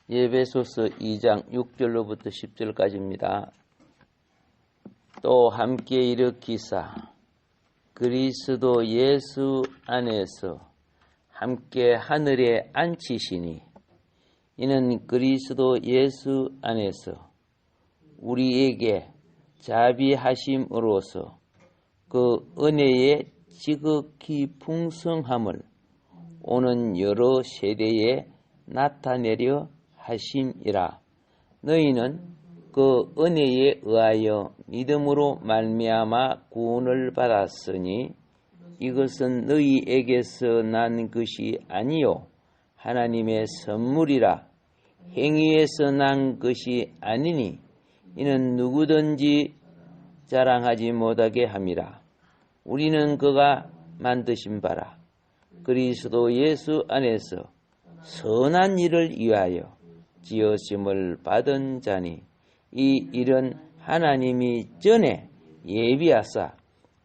에베소서 2장 6절로부터 10절까지입니다. 또 함께 일으키사 그리스도 예수 안에서 함께 하늘에 앉히시니 이는 그리스도 예수 안에서 우리에게 자비하심으로써 그 은혜의 지극히 풍성함을 오는 여러 세대에 나타내려 하심이라. 너희는 그 은혜에 의하여 믿음으로 말미암아 구원을 받았으니 이것은 너희에게서 난 것이 아니요 하나님의 선물이라. 행위에서 난 것이 아니니 이는 누구든지 자랑하지 못하게 함이라. 우리는 그가 만드신 바라 그리스도 예수 안에서 선한 일을 위하여 지으심을 받은 자니 이 일은 하나님이 전에 예비하사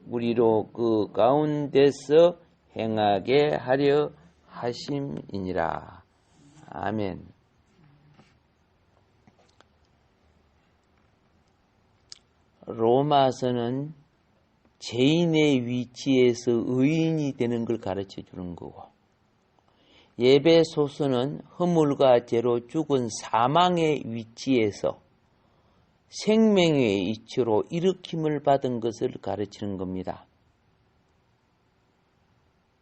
우리로 그 가운데서 행하게 하려 하심이니라. 아멘. 로마서는 죄인의 위치에서 의인이 되는 걸 가르쳐 주는 거고, 에베소서는 허물과 죄로 죽은 사망의 위치에서 생명의 위치로 일으킴을 받은 것을 가르치는 겁니다.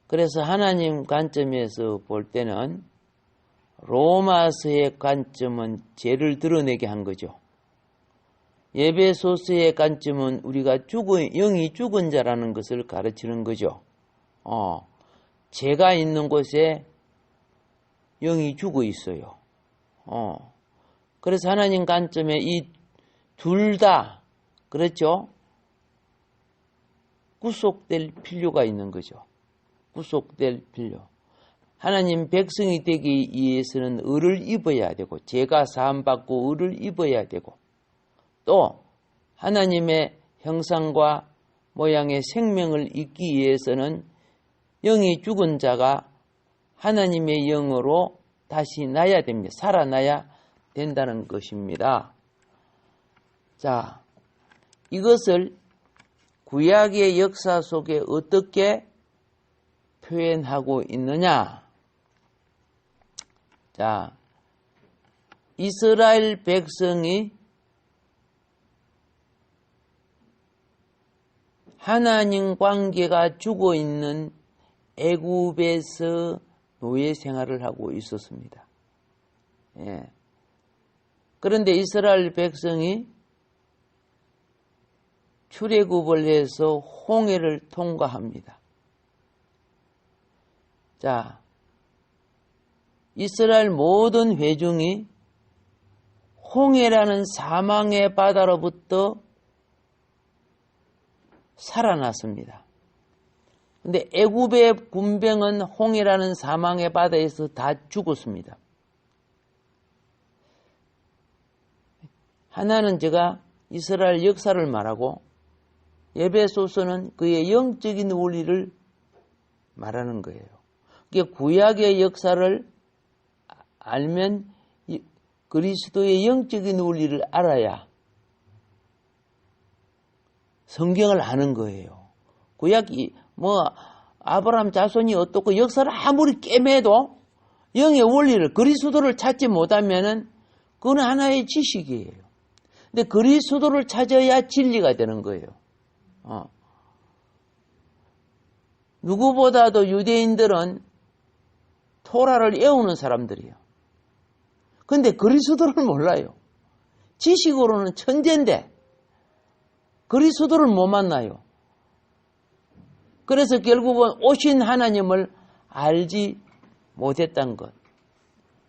그래서 하나님 관점에서 볼 때는 로마서의 관점은 죄를 드러내게 한 거죠. 에베소서의 관점은 우리가 영이 죽은 자라는 것을 가르치는 거죠. 죄가 있는 곳에 영이 죽어 있어요. 그래서 하나님 관점에 이 둘 다, 그렇죠? 구속될 필요가 있는 거죠. 구속될 필요. 하나님 백성이 되기 위해서는 의를 입어야 되고, 죄가 사함받고 의를 입어야 되고, 또 하나님의 형상과 모양의 생명을 잇기 위해서는 영이 죽은 자가 하나님의 영으로 다시 나야 됩니다. 살아나야 된다는 것입니다. 자, 이것을 구약의 역사 속에 어떻게 표현하고 있느냐? 자, 이스라엘 백성이 하나님 관계가 죽어 있는 애굽에서 노예 생활을 하고 있었습니다. 그런데 이스라엘 백성이 출애굽을 해서 홍해를 통과합니다. 자, 이스라엘 모든 회중이 홍해라는 사망의 바다로부터 살아났습니다. 근데 애굽의 군병은 홍해라는 사망의 바다에서 다 죽었습니다. 하나는 제가 이스라엘 역사를 말하고, 에베소서는 그의 영적인 원리를 말하는 거예요. 그게 구약의 역사를 알면 그리스도의 영적인 원리를 알아야 성경을 아는 거예요. 구약이 아브라함 자손이 어떻고 역사를 아무리 꿰매도 영의 원리를, 그리스도를 찾지 못하면은 그건 하나의 지식이에요. 근데 그리스도를 찾아야 진리가 되는 거예요. 누구보다도 유대인들은 토라를 외우는 사람들이에요. 근데 그리스도를 몰라요. 지식으로는 천재인데 그리스도를 못 만나요. 그래서 결국은 오신 하나님을 알지 못했던 것.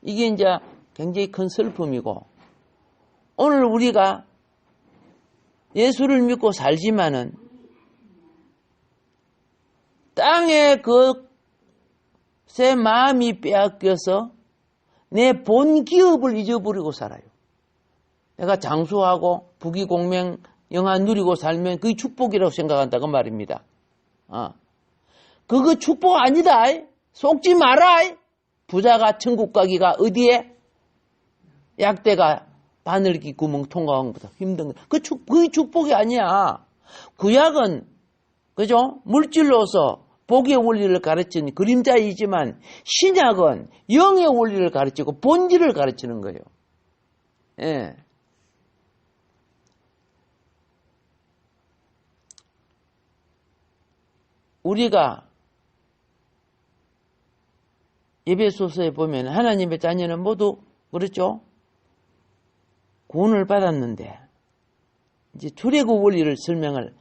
이게 이제 굉장히 큰 슬픔이고, 오늘 우리가 예수를 믿고 살지만은 땅의 것에 마음이 빼앗겨서 내 본 기업을 잊어버리고 살아요. 내가 장수하고 부귀공명 영화 누리고 살면 그게 축복이라고 생각한다고 말입니다. 그거 축복 아니다. 속지 마라. 부자가 천국 가기가 어디에? 약대가 바늘기 구멍 통과한 것보다 힘든 거. 그게 축복이 아니야. 구약은, 그죠? 물질로서 복의 원리를 가르치는 그림자이지만, 신약은 영의 원리를 가르치고 본질을 가르치는 거예요. 예. 우리가 에베소서에 보면 하나님의 자녀는 모두 그렇죠? 구원을 받았는데 이제 출애굽 원리를 설명을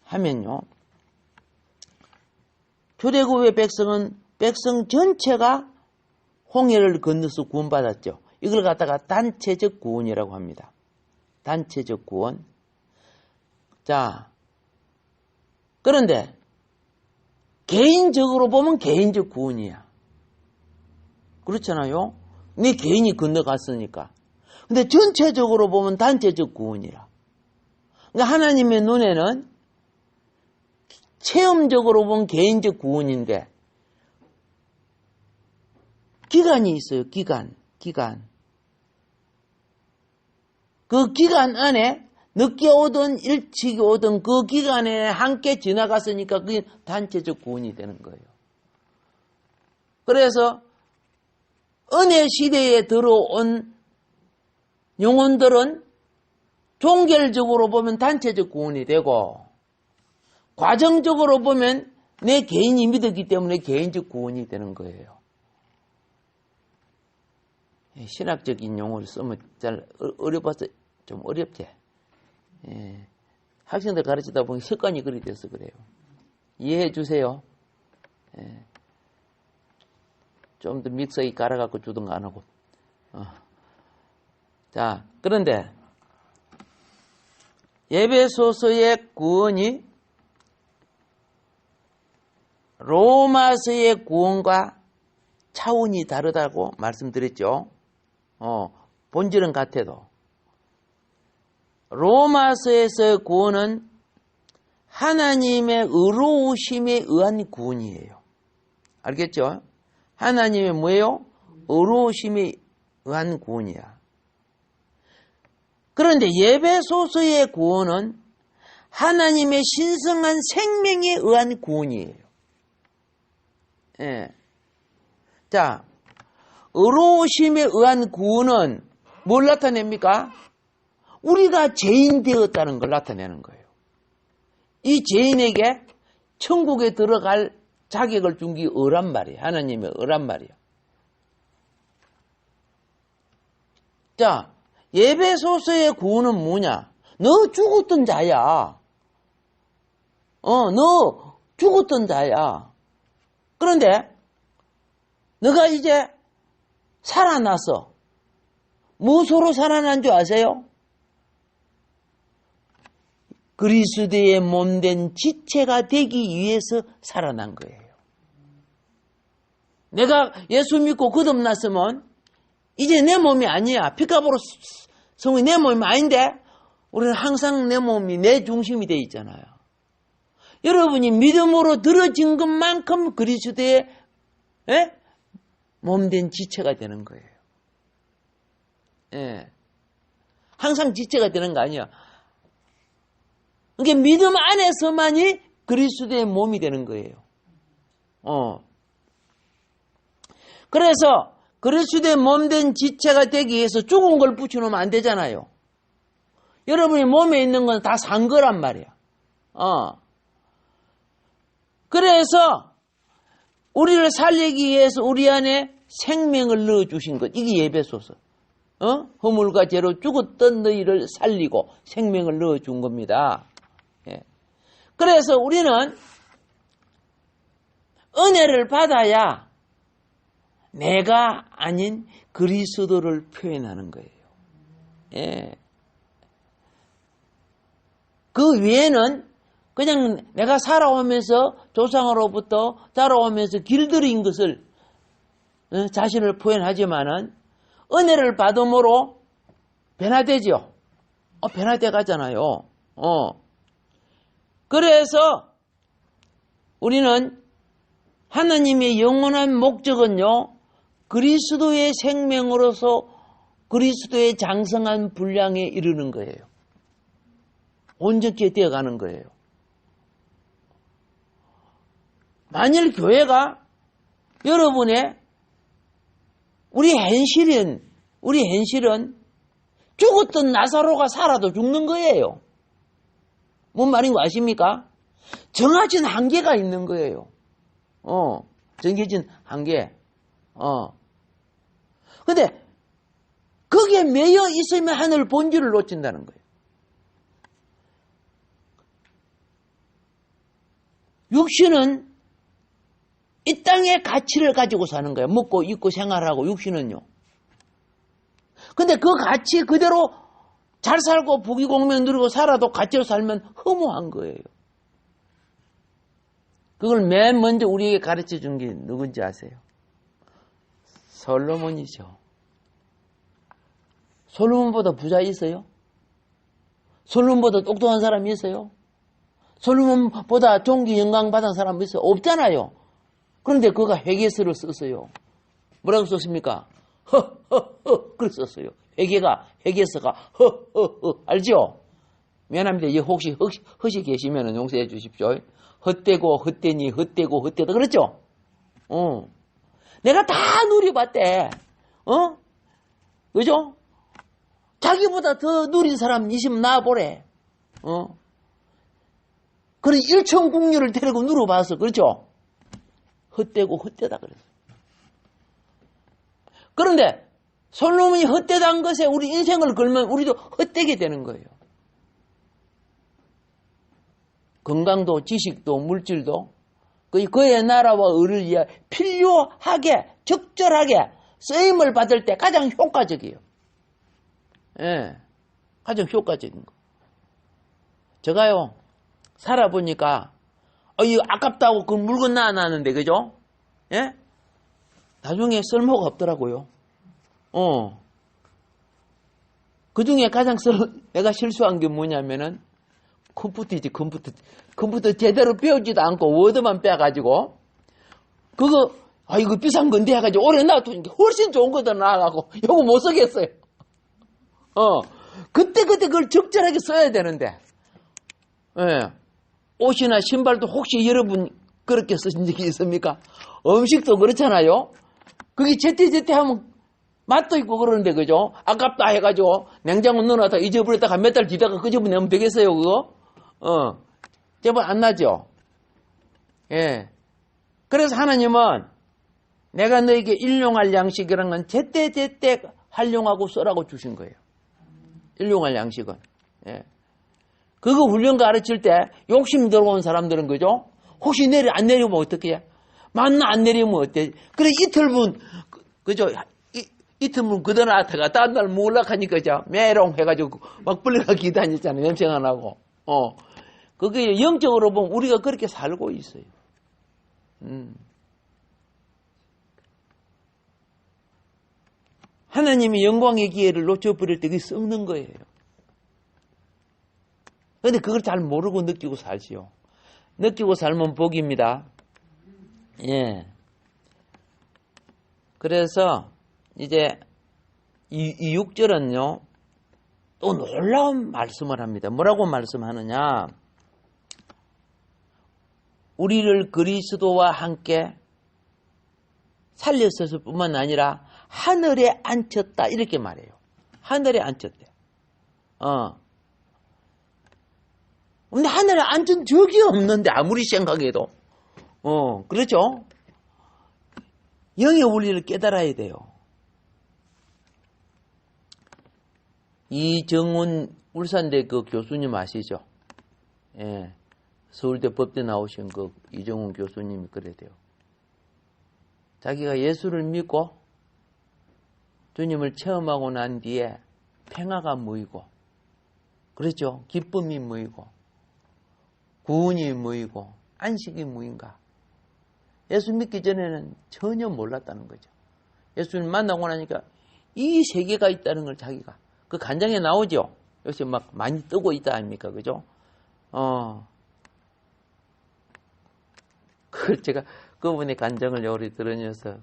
하면요. 출애굽의 백성은 백성 전체가 홍해를 건너서 구원받았죠. 이걸 갖다가 단체적 구원이라고 합니다. 단체적 구원. 자, 그런데 개인적으로 보면 개인적 구원이야. 그렇잖아요. 네 개인이 건너갔으니까. 근데 전체적으로 보면 단체적 구원이라. 그러니까 하나님의 눈에는 체험적으로 보면 개인적 구원인데 기간이 있어요. 기간. 그 기간 안에 늦게 오든 일찍 오든 그 기간에 함께 지나갔으니까 그게 단체적 구원이 되는 거예요. 그래서 은혜 시대에 들어온 영혼들은 종결적으로 보면 단체적 구원이 되고 과정적으로 보면 내 개인이 믿었기 때문에 개인적 구원이 되는 거예요. 신학적인 용어를 쓰면 잘 어려워서 좀 어렵지. 예. 학생들 가르치다 보니 습관이 그리 돼서 그래요. 이해해 주세요. 예. 좀 더 믹서기 갈아갖고 주든가 안 하고. 자, 그런데 에베소서의 구원이 로마서의 구원과 차원이 다르다고 말씀드렸죠. 본질은 같아도 로마서에서의 구원은 하나님의 의로우심에 의한 구원이에요. 알겠죠? 하나님의 뭐예요? 의로우심에 의한 구원이야. 그런데 에베소서의 구원은 하나님의 신성한 생명에 의한 구원이에요. 예. 자, 의로우심에 의한 구원은 뭘 나타냅니까? 우리가 죄인 되었다는 걸 나타내는 거예요. 이 죄인에게 천국에 들어갈 자격을 준 게 의란 말이에요. 하나님의 의란 말이에요. 자, 에베소서의 구원은 뭐냐? 너 죽었던 자야. 너 죽었던 자야. 그런데 너가 이제 살아나서 무엇으로 살아난 줄 아세요? 그리스도의 몸된 지체가 되기 위해서 살아난 거예요. 내가 예수 믿고 거듭났으면 이제 내 몸이 아니야. 피값으로 성이 내 몸이 아닌데 우리는 항상 내 몸이 내 중심이 되어 있잖아요. 여러분이 믿음으로 들어진 것만큼 그리스도의 몸된 지체가 되는 거예요. 예. 항상 지체가 되는 거 아니야. 그러니까 믿음 안에서만이 그리스도의 몸이 되는 거예요. 그래서 그리스도의 몸된 지체가 되기 위해서 죽은 걸 붙여놓으면 안 되잖아요. 여러분의 몸에 있는 건 다 산 거란 말이야. 그래서 우리를 살리기 위해서 우리 안에 생명을 넣어주신 것. 이게 에베소서. 허물과 죄로 죽었던 너희를 살리고 생명을 넣어준 겁니다. 예. 그래서 우리는 은혜를 받아야 내가 아닌 그리스도를 표현하는 거예요. 예. 그 외에는 그냥 내가 살아오면서 조상으로부터 자라오면서 길들인 것을 자신을 표현하지만은 은혜를 받음으로 변화되죠. 변화돼 가잖아요. 그래서 우리는 하나님의 영원한 목적은요, 그리스도의 생명으로서 그리스도의 장성한 분량에 이르는 거예요. 온전케 되어가는 거예요. 만일 교회가 여러분의 우리 현실은 죽었던 나사로가 살아도 죽는 거예요. 뭔 말인 거 아십니까? 정해진 한계가 있는 거예요. 정해진 한계. 근데 거기에 매여 있으면 하늘 본질을 놓친다는 거예요. 육신은 이 땅의 가치를 가지고 사는 거예요. 먹고 입고 생활하고 육신은요. 근데 그 가치 그대로 잘 살고 부귀공명 누리고 살아도 가치로 살면 허무한 거예요. 그걸 맨 먼저 우리에게 가르쳐 준 게 누군지 아세요? 솔로몬이죠. 솔로몬보다 부자 있어요? 솔로몬보다 똑똑한 사람이 있어요? 솔로몬보다 존귀 영광 받은 사람이 있어요? 없잖아요. 그런데 그가 회개서를 썼어요. 뭐라고 썼습니까? 그렇게 썼어요. 회개서가 알죠? 미안합니다. 혹시 헛이 계시면 용서해 주십시오. 헛되고 헛되니 헛되고 헛되다 그랬죠? 내가 다 누려봤대. 그죠? 자기보다 더 누린 사람 있으면 나와보래. 그래 일천국률을 데리고 누려봐서 그렇죠? 헛되고 헛되다 그랬어. 그런데 솔로몬이 헛되다는 것에 우리 인생을 걸면 우리도 헛되게 되는 거예요. 건강도 지식도 물질도 그의 나라와 의를 위해 필요하게 적절하게 쓰임을 받을 때 가장 효과적이에요. 예, 가장 효과적인 거. 제가요 살아보니까 이거 아깝다고 그 물건 놔놨는데 그죠? 예? 나중에 쓸모가 없더라고요. 그 중에 가장 내가 실수한 게 뭐냐면은 컴퓨터지, 컴퓨터 제대로 배우지도 않고 워드만 빼가지고 그거 이거 비싼 건데 해가지고 오래 놔두는 게 훨씬 좋은 거더 나와가고 이거 못 쓰겠어요. 그때 그걸 적절하게 써야 되는데. 예. 옷이나 신발도 혹시 여러분 그렇게 쓰신 적이 있습니까? 음식도 그렇잖아요. 그게 제때 하면 맛도 있고 그러는데 그죠? 아깝다 해가지고 냉장고 넣어놨다가 잊어버렸다가 몇 달 뒤다가 끄집어내면 되겠어요 그거? 제발 안 나죠? 예. 그래서 하나님은 내가 너에게 일용할 양식이라는 건 제때 활용하고 써라고 주신 거예요. 일용할 양식은. 예. 그거 훈련 가르칠 때 욕심 들어온 사람들은 그죠? 혹시 안 내리면 어떻게 해? 만나 안 내리면 어때? 그래 이틀분 그죠? 이틀분 그대로하다가 다른 날 몰락하니까 그죠? 메롱 해가지고 막 불려가 기다녔잖아요. 냄새가 안 나고. 그게 영적으로 보면 우리가 그렇게 살고 있어요. 하나님이 영광의 기회를 놓쳐버릴 때 그게 썩는 거예요. 그런데 그걸 잘 모르고 느끼고 살지요. 느끼고 살면 복입니다. 예. 그래서 이제 이 6절은요. 또 놀라운 말씀을 합니다. 뭐라고 말씀하느냐. 우리를 그리스도와 함께 살렸을 뿐만 아니라 하늘에 앉혔다 이렇게 말해요. 하늘에 앉혔대. 근데 하늘에 앉은 적이 없는데 아무리 생각해도 그렇죠? 영의 원리를 깨달아야 돼요. 이정훈 울산대 그 교수님 아시죠? 예. 서울대 법대 나오신 그 이정훈 교수님이 그래야 돼요. 자기가 예수를 믿고 주님을 체험하고 난 뒤에 평화가 모이고 그렇죠? 기쁨이 모이고 구원이 모이고 안식이 모인가. 예수 믿기 전에는 전혀 몰랐다는 거죠. 예수님 만나고 나니까 이 세계가 있다는 걸 자기가 그 간장에 나오죠. 요새 막 많이 뜨고 있다 아닙니까, 그죠? 그걸 제가 그분의 간장을 요리 들으면서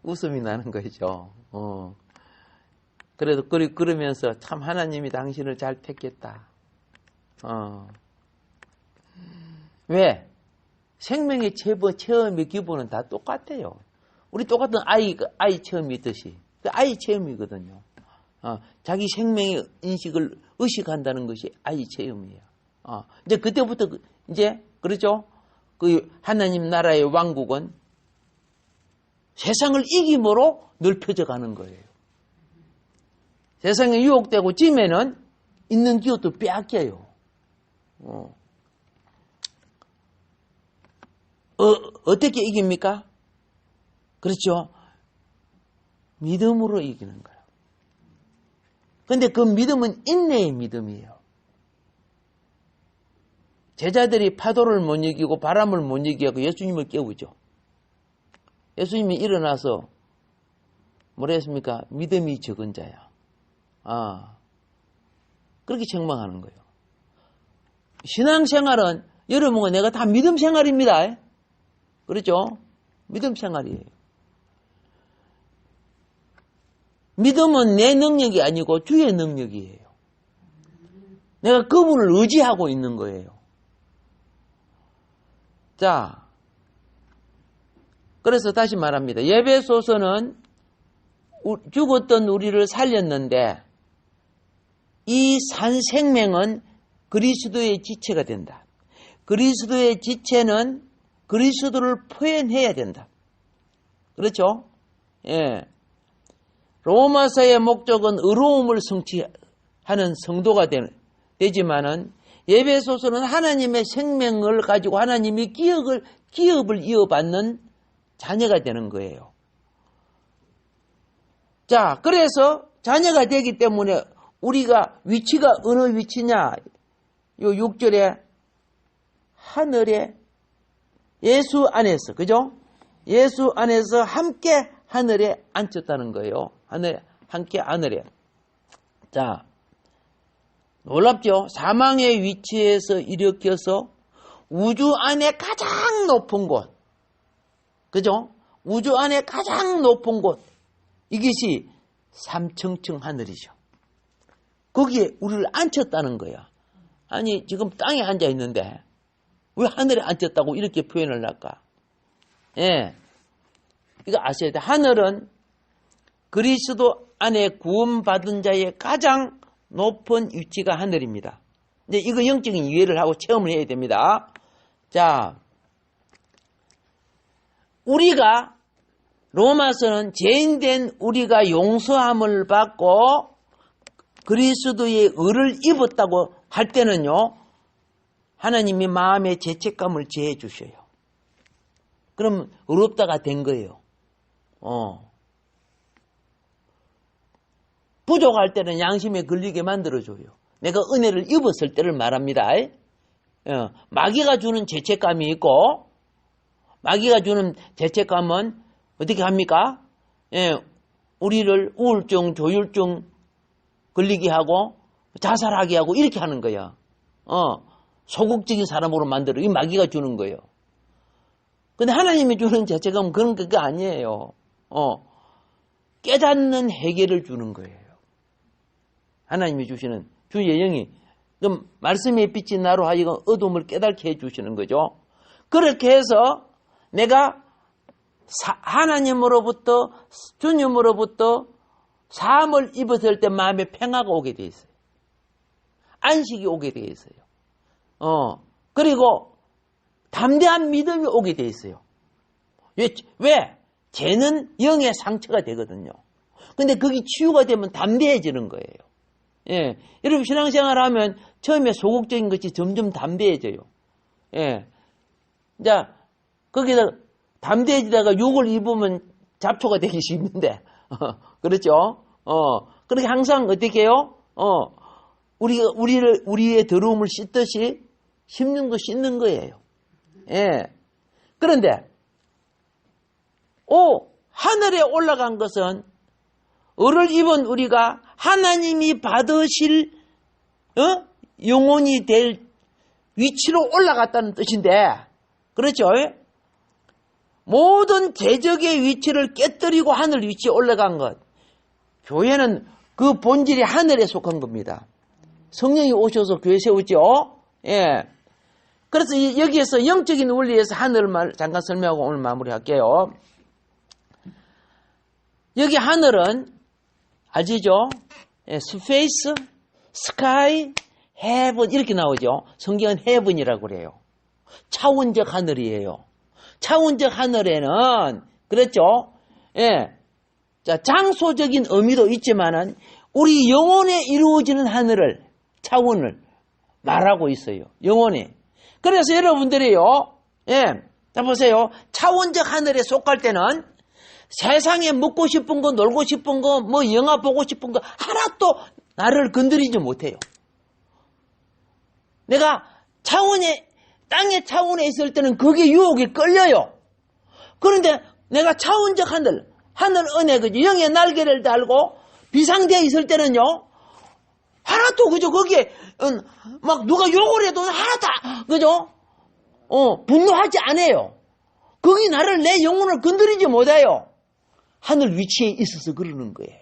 웃음이 나는 거죠. 그래도 그러면서 참 하나님이 당신을 잘 택했다. 왜? 생명의 체험의 기본은 다 똑같아요. 우리 똑같은 아이 체험이 있듯이. 그 아이 체험이거든요. 자기 생명의 인식을 의식한다는 것이 아이 체험이에요. 이제 그때부터 이제 그렇죠? 그 하나님 나라의 왕국은 세상을 이김으로 넓혀져 가는 거예요. 세상에 유혹되고 지면은 있는 기업도 빼앗겨요. 어떻게 이깁니까? 그렇죠? 믿음으로 이기는 거예요. 근데 그 믿음은 인내의 믿음이에요. 제자들이 파도를 못 이기고 바람을 못 이기고 예수님을 깨우죠. 예수님이 일어나서 뭐라 했습니까? 믿음이 적은 자야. 그렇게 책망하는 거예요. 신앙생활은 여러분과 내가 다 믿음 생활입니다. 그렇죠? 믿음 생활이에요. 믿음은 내 능력이 아니고 주의 능력이에요. 내가 그분을 의지하고 있는 거예요. 자, 그래서 다시 말합니다. 에베소서는 죽었던 우리를 살렸는데 이 산 생명은 그리스도의 지체가 된다. 그리스도의 지체는 그리스도를 표현해야 된다. 그렇죠? 예. 로마서의 목적은 의로움을 성취하는 성도가 되지만은 에베소서는 하나님의 생명을 가지고 하나님이 기업을 이어받는 자녀가 되는 거예요. 자, 그래서 자녀가 되기 때문에 우리가 위치가 어느 위치냐? 요 6절에 하늘에 예수 안에서, 그죠? 예수 안에서 함께 하늘에 앉혔다는 거예요. 함께 하늘에. 자, 놀랍죠? 사망의 위치에서 일으켜서 우주 안에 가장 높은 곳. 그죠? 우주 안에 가장 높은 곳. 이것이 삼층층 하늘이죠. 거기에 우리를 앉혔다는 거야. 아니, 지금 땅에 앉아 있는데 왜 하늘에 앉혔다고 이렇게 표현을 할까? 예. 이거 아셔야 돼. 하늘은 그리스도 안에 구원받은 자의 가장 높은 위치가 하늘입니다. 이제 이거 영적인 이해를 하고 체험을 해야 됩니다. 자, 우리가 로마서는 죄인된 우리가 용서함을 받고 그리스도의 의를 입었다고 할 때는요, 하나님이 마음의 죄책감을 제해 주셔요. 그럼 의롭다가 된 거예요. 부족할 때는 양심에 걸리게 만들어줘요. 내가 은혜를 입었을 때를 말합니다. 마귀가 주는 죄책감이 있고, 마귀가 주는 죄책감은 어떻게 합니까? 우리를 우울증, 조울증 걸리게 하고 자살하게 하고 이렇게 하는 거야. 소극적인 사람으로 만들어. 이 마귀가 주는 거예요. 근데 하나님이 주는 죄책감은 그런 게 아니에요. 깨닫는 해결을 주는 거예요. 하나님이 주시는 주의 영이. 그럼 말씀의 빛이 나로 하여금 어둠을 깨닫게 해주시는 거죠. 그렇게 해서 내가 하나님으로부터 주님으로부터 사함을 입었을 때 마음에 평화가 오게 돼 있어요. 안식이 오게 돼 있어요. 그리고 담대한 믿음이 오게 돼 있어요. 왜? 죄는 영의 상처가 되거든요. 근데 그게 치유가 되면 담대해지는 거예요. 예. 여러분 신앙생활 하면 처음에 소극적인 것이 점점 담대해져요. 예. 자, 거기다 담대해지다가 욕을 입으면 잡초가 되기 쉽는데, 그렇죠? 그렇게 항상 어떻게 해요? 우리의 더러움을 씻듯이 심령도 씻는 거예요. 예. 그런데, 하늘에 올라간 것은 의를 입은 우리가 하나님이 받으실, 영혼이 될 위치로 올라갔다는 뜻인데, 그렇죠? 모든 대적의 위치를 깨뜨리고 하늘 위치에 올라간 것. 교회는 그 본질이 하늘에 속한 겁니다. 성령이 오셔서 교회 세우죠. 예. 그래서 여기에서 영적인 원리에서 하늘을 잠깐 설명하고 오늘 마무리할게요. 여기 하늘은 아시죠? 예, 스페이스, 스카이, 헤븐 이렇게 나오죠. 성경은 헤븐이라고 그래요. 차원적 하늘이에요. 차원적 하늘에는 그렇죠? 예. 자, 장소적인 의미도 있지만은 우리 영혼에 이루어지는 하늘을 차원을 말하고 있어요. 영혼에. 그래서 여러분들이요. 예. 자 보세요. 차원적 하늘에 속할 때는 세상에 먹고 싶은 거, 놀고 싶은 거, 뭐 영화 보고 싶은 거 하나도 나를 건드리지 못해요. 내가 땅의 차원에 있을 때는 그게 유혹에 끌려요. 그런데 내가 차원적 하늘 은혜, 그죠? 영의 날개를 달고 비상되어 있을 때는요, 하나도, 그죠? 거기에, 막 누가 욕을 해도 하나 다, 그죠? 분노하지 않아요. 거기 나를, 내 영혼을 건드리지 못해요. 하늘 위치에 있어서 그러는 거예요.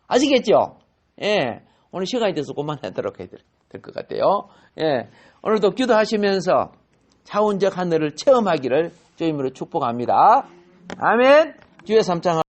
아시겠죠? 예. 오늘 시간이 돼서 그만하도록 해야 될 것 같아요. 예. 오늘도 기도하시면서 차원적 하늘을 체험하기를 주님으로 축복합니다. 아멘. 주의 3장